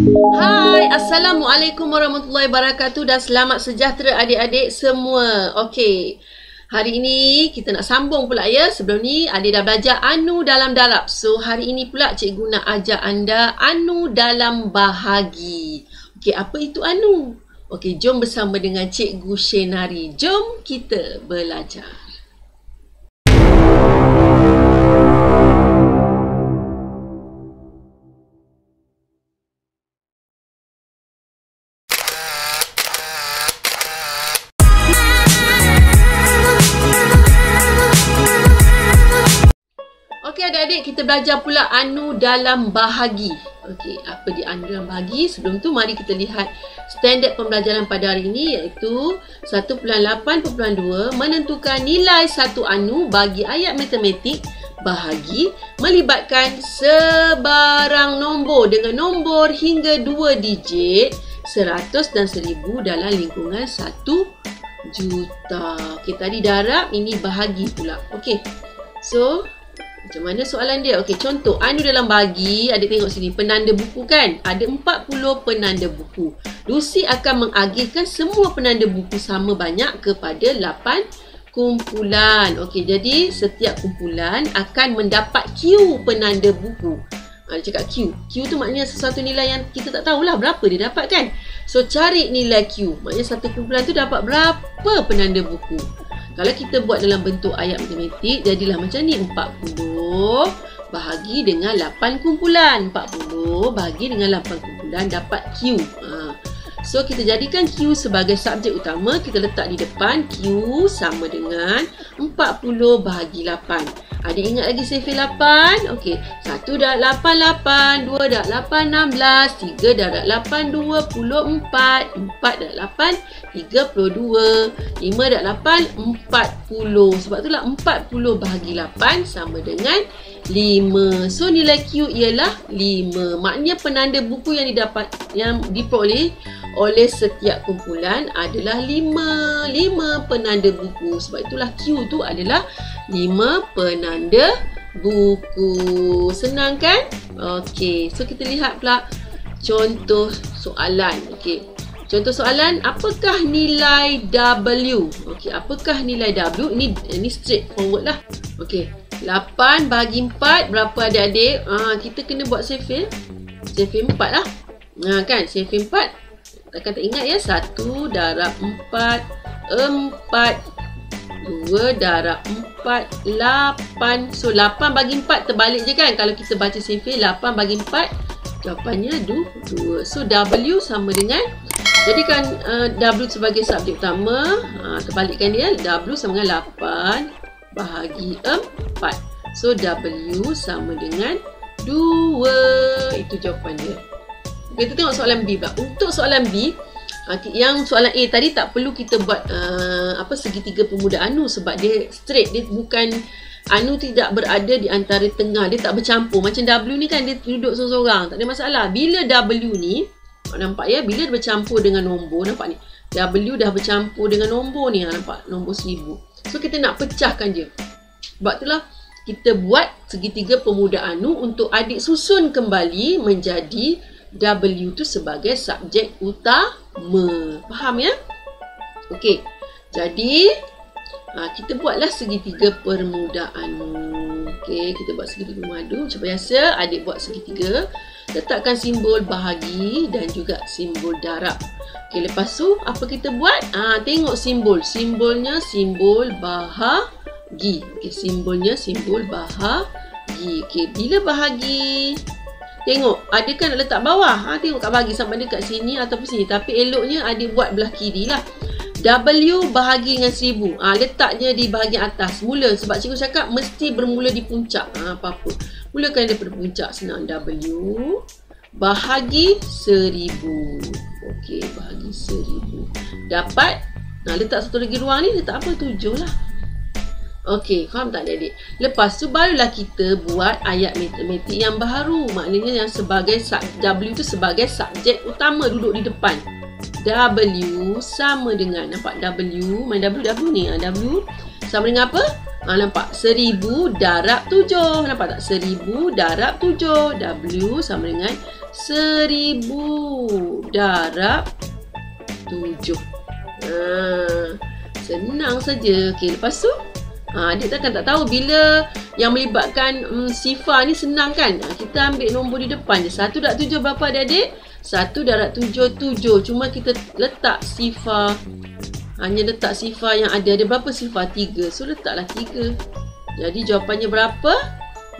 Hai, Assalamualaikum warahmatullahi wabarakatuh dan selamat sejahtera adik-adik semua. Okey, hari ini kita nak sambung pula ya. Sebelum ni adik dah belajar anu dalam darab. So, hari ini pula cikgu nak ajar anda anu dalam bahagi. Okey, apa itu anu? Okey, jom bersama dengan cikgu Shenari. Jom kita belajar. Okey adik-adik, kita belajar pula anu dalam bahagi. Okey, apa dia anu dalam bahagi? Sebelum tu mari kita lihat standard pembelajaran pada hari ini, iaitu 1.8.2 menentukan nilai satu anu bagi ayat matematik bahagi melibatkan sebarang nombor dengan nombor hingga 2 digit 100 dan 1000 dalam lingkungan 1 juta. Okey, tadi darab, ini bahagi pula. Okey. So, macam mana soalan dia? Okey, contoh anu dalam bahagi, adik tengok sini, penanda buku kan? Ada 40 penanda buku. Lucy akan mengagihkan semua penanda buku sama banyak kepada 8 kumpulan. Okey, jadi setiap kumpulan akan mendapat Q penanda buku. Dia cakap Q. Q tu maknanya sesuatu nilai yang kita tak tahulah berapa dia dapat kan? So, cari nilai Q. Maknanya satu kumpulan tu dapat berapa penanda buku. Kalau kita buat dalam bentuk ayat matematik, jadilah macam ni. 40 bahagi dengan 8 kumpulan. 40 bahagi dengan 8 kumpulan dapat Q. So, kita jadikan Q sebagai subjek utama. Kita letak di depan. Q sama dengan 40 bahagi 8. Adik ingat lagi sifir 8? Okey. 1 darab 8, 8. 2 darab 8, 16. 3 darab 8, 24. 4 darab 8, 32. 5 darab 8, 40. Sebab itulah 40 bahagi 8 sama dengan 5. So, nilai Q ialah 5. Maknanya penanda buku yang diperoleh oleh setiap kumpulan adalah 5 penanda buku. Sebab itulah Q tu adalah 5 penanda buku. Senang kan? Okey, so kita lihat pula contoh soalan. Okey. Contoh soalan, apakah nilai W? Okey, apakah nilai W? Ini straight forward lah. Okey. 8 bahagi 4 berapa adik-adik? Kita kena buat sifir 4 lah. Kan? Sifir 4. Takkan tak ingat ya? 1 darab 4, 4. 2 darab 4, 8. So, 8 bagi 4 terbalik je kan? Kalau kita baca sifir, 8 bagi 4, jawapannya 2. So, W sama dengan, jadikan W sebagai subjek utama. Terbalikkan dia, W sama dengan 8 bahagi 4. So, W sama dengan 2. Itu jawapan dia. Kita tengok soalan B pula. Untuk soalan B, yang soalan A tadi tak perlu kita buat segitiga pemuda anu sebab dia straight. Dia bukan, anu tidak berada di antara tengah. Dia tak bercampur. Macam W ni kan dia duduk seorang-seorang. Tak ada masalah. Bila W ni, nampak ya, bila dia bercampur dengan nombor, nampak ni. W dah bercampur dengan nombor ni, nampak nombor 1000. So, kita nak pecahkan dia. Sebab itulah kita buat segitiga pemuda anu untuk adik susun kembali menjadi W tu sebagai subjek utama. Faham ya? Okey. Jadi, kita buatlah segitiga permudaan. Okey, kita buat segitiga permudaan. Macam biasa, adik buat segitiga. Letakkan simbol bahagi dan juga simbol darab. Okey, lepas tu, apa kita buat? Tengok simbol. Simbolnya simbol bahagi. Okey, simbolnya simbol bahagi. Okey, bila bahagi, tengok, ada kan nak letak bawah. Tengok kat bahagi sama ada kat sini ataupun sini. Tapi eloknya adik buat belah kiri lah. W bahagi dengan 1000. Letaknya di bahagian atas. Mula, sebab cikgu cakap mesti bermula di puncak. Apa-apa. Mulakan daripada puncak. Senang. W bahagi 1000. Okey, bahagi 1000. Dapat. Letak satu lagi ruang ni. Letak apa? 7 lah. Okey, faham tak adik-adik? Lepas tu barulah kita buat ayat matematik yang baru. Maknanya yang sebagai W tu sebagai subjek utama duduk di depan. W sama dengan, nampak W, mana W ni? W sama dengan apa? Nampak? 1000 darab 7. Nampak tak? 1000 darab 7. W sama dengan 1000 darab 7. Senang saja. Okey, lepas tu adik takkan tak tahu bila yang melibatkan sifar ni senang kan? Kita ambil nombor di depan je. 1 darab 7 berapa adik-adik? 1 darab 7, 7. Cuma kita letak sifar. Hanya letak sifar yang ada. Ada berapa sifar? 3. So letaklah 3. Jadi jawapannya berapa?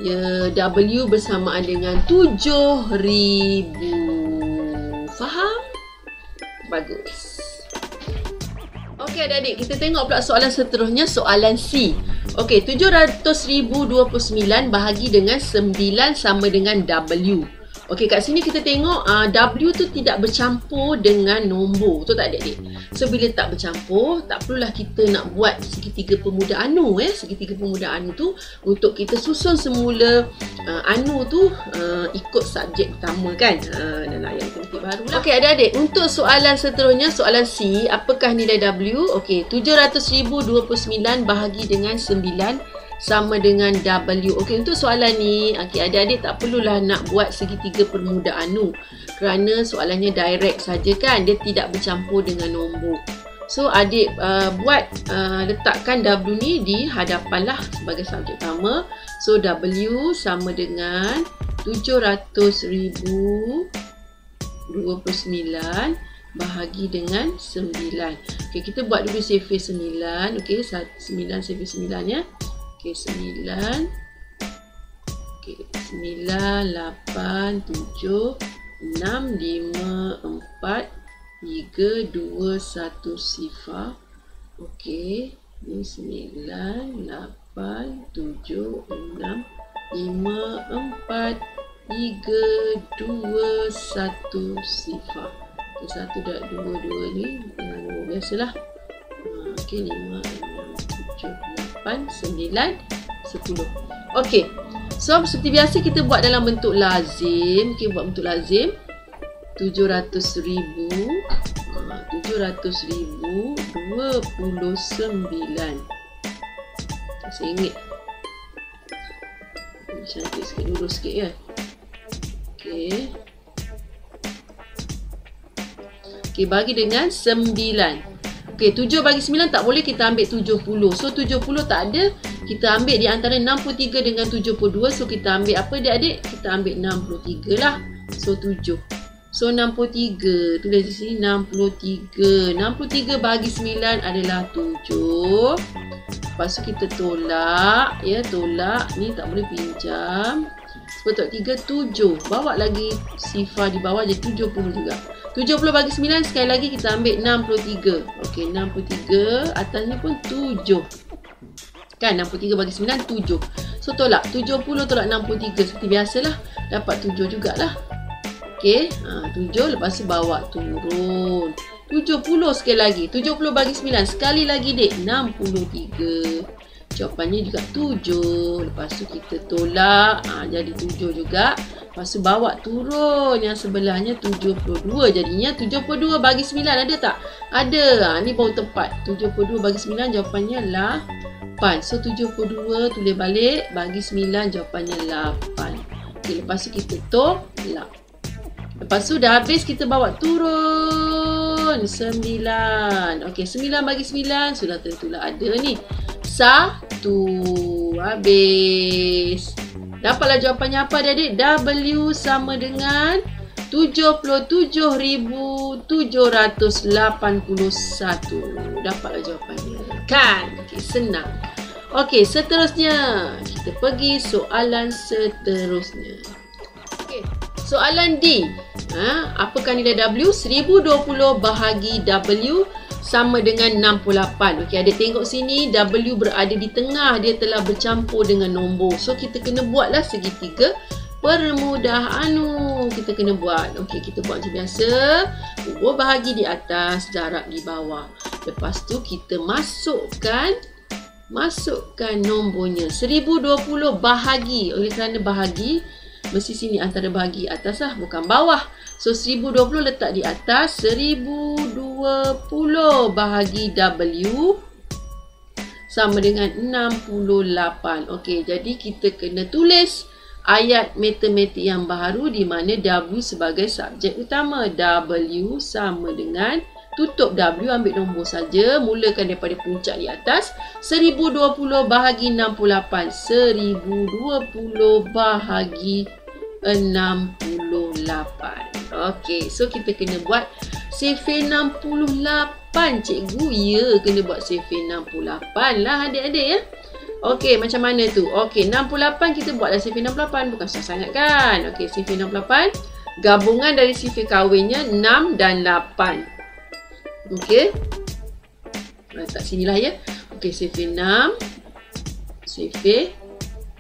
Ya, W bersamaan dengan 7,000. Faham? Bagus. Okey adik-adik, kita tengok pula soalan seterusnya, soalan C. Okey, 700,029 bahagi dengan 9 sama dengan W. Okey, kat sini kita tengok W tu tidak bercampur dengan nombor. Betul tak adik-adik? So, bila tak bercampur, tak perlulah kita nak buat segitiga pemuda anu. Segitiga pemuda anu tu, untuk kita susun semula anu tu ikut subjek utama kan. Dan ayat tertib baru lah. Okey adik-adik, untuk soalan seterusnya, soalan C, apakah nilai W? Okey, 700,029 bahagi dengan 9 sama dengan W. Okey, untuk soalan ni, okey, adik-adik tak perlulah nak buat segitiga permuda anu. Kerana soalannya direct saja kan, dia tidak bercampur dengan nombor. So, adik letakkan W ni di hadapan lah sebagai subjek utama. So, W sama dengan 700,029 bahagi dengan 9. Okey, kita buat dulu survey 9. Okey, 9 survey 9 ya. Okey, 9. Okey, 9, 8, 7, 6, 5, 4, 3, 2, 1 sifar. Okey, ni 9, 8, 7, 6, 5, 4, 3, 2, 1 sifar. Okey, 1 darab 2, 2 ni dengan biasalah. Okey, 5, 6, 7, 8, 9, 10. Okey. So, seperti biasa kita buat dalam bentuk lazim. Okey, buat bentuk lazim. 700,000 29. RM1. Cantik sikit, lurus sikit ya. Okey. Okey, bagi dengan 9. Okey, 7 bagi 9 tak boleh, kita ambil 70. So, 70 tak ada. Kita ambil di antara 63 dengan 72. So, kita ambil apa adik-adik? Kita ambil 63 lah. So, 7. So, 63. Tulis di sini 63. 63 bagi 9 adalah 7. Lepas tu kita tolak. Ya, tolak. Ni tak boleh pinjam. Sebetul 3, 7. Bawa lagi sifar di bawah jadi 70 juga. 70 bagi 9, sekali lagi kita ambil 63. Okey, 63. Atas ni pun 7. Kan, 63 bagi 9, 7. So, tolak. 70 tolak 63. Seperti biasalah. Dapat 7 jugalah. Okey, 7. Lepas tu bawa turun. 70 sekali lagi. 70 bagi 9. Sekali lagi, dek. 63. Jawapannya juga 7. Lepas tu kita tolak. Jadi 7 juga. Lepas tu bawa turun. Yang sebelahnya 72. Jadinya 72 bagi 9. Ada tak? Ada. Ni baru tepat. 72 bagi 9 jawapannya 8. So 72 tulis balik. Bagi 9 jawapannya 8. Okay, lepas tu kita tolak. Lepas tu dah habis kita bawa turun. 9. Okay, 9 bagi 9. Sudah tentulah ada ni. 1. Habis. Dapatlah jawapannya apa adik-adik? W sama dengan 77,781. Dapatlah jawapannya. Kan? Okey, senang. Okey, seterusnya. Kita pergi soalan seterusnya. Okey, soalan D. Apakah nilai W? 1020 bahagi W sama dengan 68. Okey, adik tengok sini. W berada di tengah. Dia telah bercampur dengan nombor. So, kita kena buatlah segitiga permudah anu. Kita kena buat. Okey, kita buat macam biasa. Kubur bahagi di atas, darab di bawah. Lepas tu kita masukkan nombornya. 1020 bahagi. Oleh kerana bahagi, mesti sini antara bahagi atas lah, bukan bawah. So, 1020 letak di atas. 1020 bahagi W sama dengan 68. Okey, jadi kita kena tulis ayat matematik yang baru di mana W sebagai subjek utama. W sama dengan tutup W, ambil nombor saja, mulakan daripada puncak di atas. 1020 bahagi 68. 1020 bahagi 68. Okey, so kita kena buat survey 68 cikgu. Ya, kena buat survey 68 lah adik-adik ya. Okey, macam mana tu? Okey, 68 kita buatlah survey 68. Bukan susah sangat kan? Okey, survey 68. Gabungan dari survey kahwinnya 6 dan 8. Okey. Letak sinilah ya. Okey, survey 6. Survey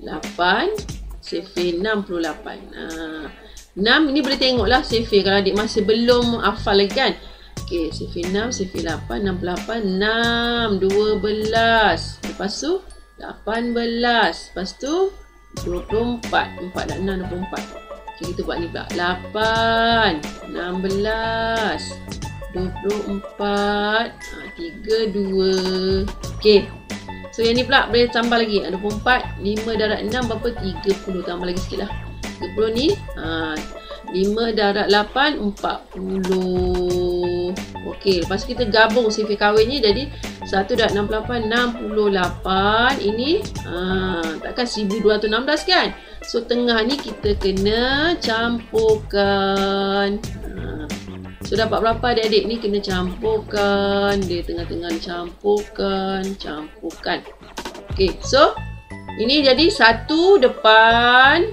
8. Survey 68. 6 ini boleh tengoklah survey kalau adik masih belum hafal lagi kan. Okey, survey 6, survey 8, 68, 6, 12. Lepas tu 18. Lepas tu 24. 4 dan 6, 24. Okey, kita buat ni pula. 8, 16, 24, 32. Okey. So yang ni pula boleh tambah lagi. 24, 5 darab 6 berapa? 30. Tambah lagi sikit lah. 30 ni 5 darab 8, 40. Okey, lepas tu kita gabung survey kahwin ni jadi 1 darab 68, 68. Ini takkan 1216 kan? So tengah ni kita kena campurkan. So dapat berapa adik-adik ni kena campurkan. Dia tengah-tengah campurkan. Okey, so ini jadi 1 depan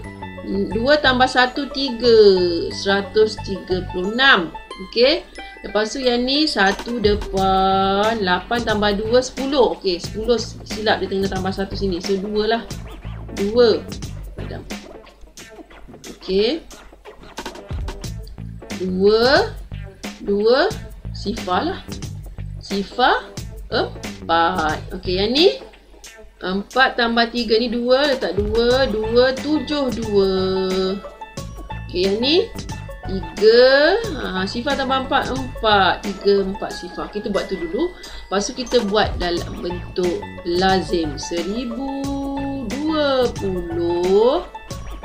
2 tambah 1, 3. 136. Okey. Lepas tu yang ni 1 depan 8 tambah 2, 10. Okey, 10 silap dia tengah tambah 1 sini. So 2 lah. 2. Padam. Okey. 2 sifar lah. Sifar 4. Okey, yang ni 4 tambah 3 ni 2, letak 2, 2, 7, 2. Okey, yang ni 3, sifar tambah 4, 4. 3, 4 sifar. Kita buat tu dulu. Lepas tu kita buat dalam bentuk lazim. 1020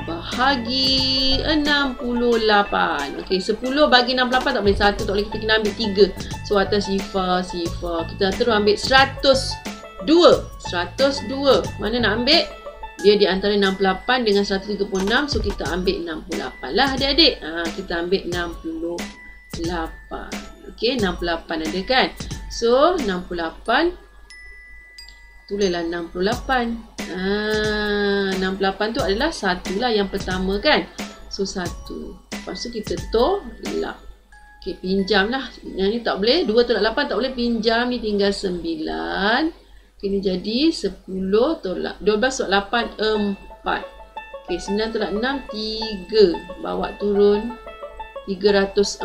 bahagi 68. Okey, 10 bagi 68 tak boleh. 1 tak boleh, kita kena ambil 3. So atas sifar. Kita terus ambil 102. 102. Mana nak ambil? Dia di antara 68 dengan 136. So kita ambil 68 lah adik-adik. Kita ambil 68. Okey, 68 ada kan? So 68. Tulislah 68. 68 tu adalah 1 lah yang pertama kan. So 1. Lepas tu kita tolak. Okey, pinjam lah. Yang ni tak boleh. 2 tolak 8 tak boleh. Pinjam ni tinggal 9. Ini jadi 10 tolak 12 tolak 8, 4. Okey, 9 tolak 6, 3. Bawa turun 340.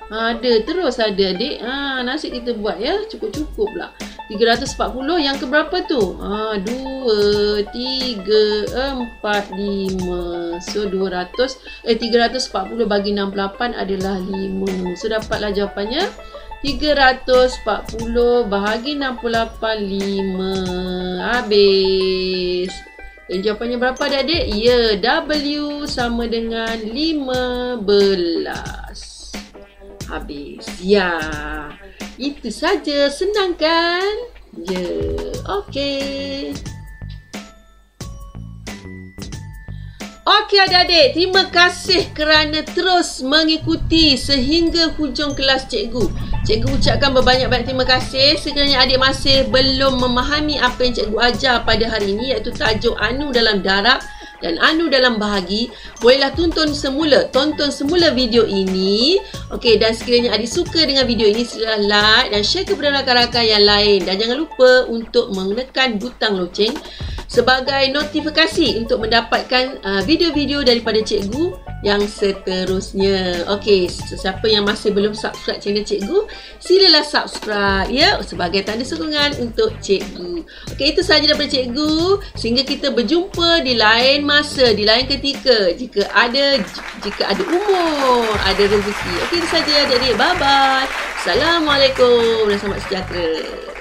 Ada, terus ada adik. Nasib kita buat ya. Cukup-cukup lah. 340 yang keberapa tu? 2, 3, 4, 5. So 340 bagi 68 adalah 5. So dapatlah jawapannya 340 bahagi 68, 5. Habis. Dan jawapannya berapa adik-adik? Ya, W sama dengan 15. Habis. Ya. Itu saja. Senang kan? Ya. Okey. Okey adik-adik, terima kasih kerana terus mengikuti sehingga hujung kelas cikgu. Cikgu ucapkan berbanyak-banyak terima kasih. Sekiranya adik masih belum memahami apa yang cikgu ajar pada hari ini, iaitu tajuk anu dalam darab dan anu dalam bahagi, bolehlah tonton semula video ini. Okey, dan sekiranya adik suka dengan video ini, silalah like dan share kepada rakan-rakan yang lain. Dan jangan lupa untuk menekan butang loceng sebagai notifikasi untuk mendapatkan video-video daripada cikgu yang seterusnya. Okey, siapa yang masih belum subscribe channel cikgu, silalah subscribe ya, sebagai tanda sokongan untuk cikgu. Okey, itu sahaja daripada cikgu. Sehingga kita berjumpa di lain masa, di lain ketika, jika ada umur, ada rezeki. Okey, itu sahaja adik-adik. Bye bye. Assalamualaikum dan selamat sejahtera.